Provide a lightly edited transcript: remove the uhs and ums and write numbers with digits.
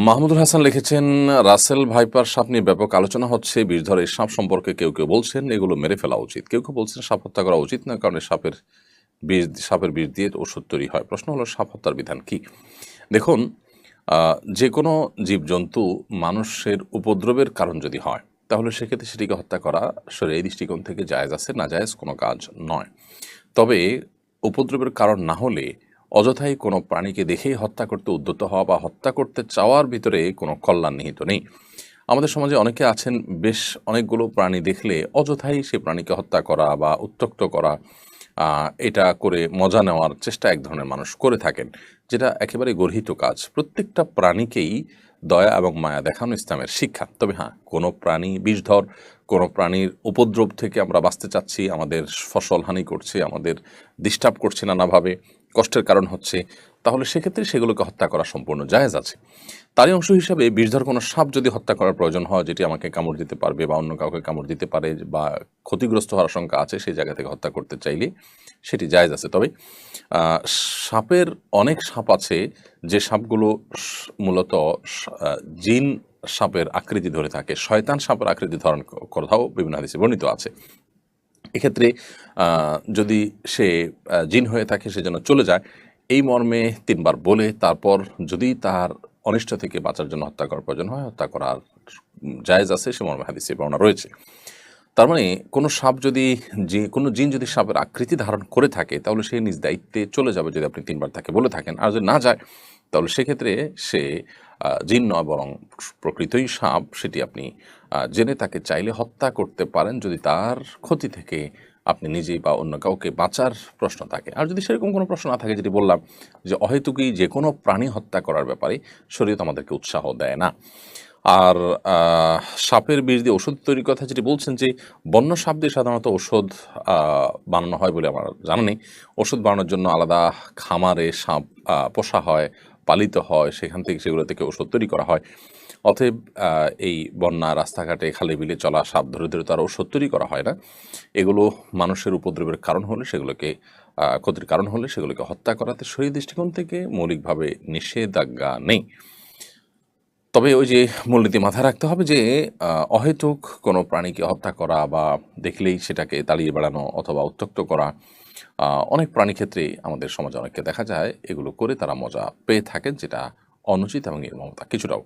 মাহমুদুল হাসান লিখেছেন, Russell viper সাপ নিয়ে ব্যাপক আলোচনা হচ্ছে। বিষধর এই সাপ সম্পর্কে কেউ কেউ বলছেন এগুলো মেরে ফেলা উচিত, কেউ কেউ বলছেন সাপ হত্যা করা উচিত না, কারণ সাপের বিষ দিয়ে ওষুধ তৈরি হয়। প্রশ্ন হলো, সাপ হত্যার বিধান কি? দেখুন, যে কোনো জীবজন্তু মানুষের উপদ্রবের কারণ যদি হয়, তাহলে সেক্ষেত্রে সেটিকে হত্যা করা শরীয়ী দৃষ্টিকোণ থেকে জায়েজ আছে, না জায়েজ কোনো কাজ নয়। তবে উপদ্রবের কারণ না হলে অযথাই কোনো প্রাণীকে দেখেই হত্যা করতে উদ্যত হওয়া বা হত্যা করতে চাওয়ার ভিতরে কোনো কল্যাণ নিহিত নেই। আমাদের সমাজে অনেকে আছেন, বেশ অনেকগুলো প্রাণী দেখলে অযথাই সে প্রাণীকে হত্যা করা বা উত্ত্যক্ত করা, এটা করে মজা নেওয়ার চেষ্টা এক ধরনের মানুষ করে থাকেন, যেটা একেবারে গর্হিত কাজ। প্রত্যেকটা প্রাণীকেই দয়া এবং মায়া দেখানো ইসলামের শিক্ষা। তবে হ্যাঁ, কোনো প্রাণী বিষধর, কোনো প্রাণীর উপদ্রব থেকে আমরা বাঁচতে চাচ্ছি, আমাদের ফসল হানি করছে, আমাদের ডিস্টার্ব করছে নানাভাবে, কষ্টের কারণ হচ্ছে, তাহলে সেক্ষেত্রে সেগুলোকে হত্যা করা সম্পূর্ণ জায়েজ আছে। তারই অংশ হিসাবে বিষধর কোনো সাপ যদি হত্যা করার প্রয়োজন হয়, যেটি আমাকে কামড় দিতে পারবে বা অন্য কাউকে কামড় দিতে পারে বা ক্ষতিগ্রস্ত হওয়ার আশঙ্কা আছে, সেই জায়গা থেকে হত্যা করতে চাইলে সেটি জায়েজ আছে। তবে সাপের অনেক সাপ আছে যে সাপগুলো মূলত জিন সাপের আকৃতি ধরে থাকে, শয়তান সাপের আকৃতি ধারণ কথাও বিভিন্ন হাদিসে বর্ণিত আছে। এক্ষেত্রে যদি সে জিন হয়ে থাকে, সে যেন চলে যায়, এই মর্মে ৩ বার বলে তারপর যদি তার অনিষ্ট থেকে বাঁচার জন্য হত্যা করার প্রয়োজন হয়, হত্যা করার জায়েজ আছে, সে মর্মে হাদিসে বর্ণনা রয়েছে। তার মানে কোনো সাপ যদি, যে কোনো জিন যদি সাপের আকৃতি ধারণ করে থাকে, তাহলে সে নিজ দায়িত্বে চলে যাবে যদি আপনি ৩ বার তাকে বলে থাকেন। আর যদি না যায়, তাহলে সেক্ষেত্রে সে জিন নয় বরং প্রকৃতই সাপ, সেটি আপনি জেনে তাকে চাইলে হত্যা করতে পারেন, যদি তার ক্ষতি থেকে আপনি নিজেই বা অন্য কাউকে বাঁচার প্রশ্ন থাকে। আর যদি সেরকম কোনো প্রশ্ন না থাকে, যেটি বললাম যে অহেতুকই যে কোনো প্রাণী হত্যা করার ব্যাপারে শরীয়ত আমাদেরকে উৎসাহ দেয় না। আর সাপের বিষ দিয়ে ওষুধ তৈরির কথা যেটি বলছেন, যে বন্য সাপ দিয়ে সাধারণত ওষুধ বানানো হয় বলে আমার জানা নেই। ওষুধ বানানোর জন্য আলাদা খামারে সাপ পোষা হয়, পালিত হয়, সেখান থেকে সেগুলো থেকে ওষুধ তৈরি করা হয়। অতএব এই বন্যা, রাস্তাঘাটে, খালে বিলে চলা সাপ ধরে ধরে তার ওষুধ তৈরি করা হয় না। এগুলো মানুষের উপদ্রবের কারণ হলে, সেগুলোকে ক্ষতির কারণ হলে সেগুলোকে হত্যা করাতে শরীয়ী দৃষ্টিকোণ থেকে মৌলিকভাবে নিষেধাজ্ঞা নেই। তবে ওই যে মূলনীতি মাথায় রাখতে হবে যে অহেতুক কোনো প্রাণীকে হত্যা করা বা দেখলেই সেটাকে তাড়িয়ে বেড়ানো অথবা উত্ত্যক্ত করা, অনেক প্রাণী ক্ষেত্রেই আমাদের সমাজে অনেককে দেখা যায় এগুলো করে তারা মজা পেয়ে থাকেন, যেটা অনুচিত এবং নির্মমতা কিছুটাও।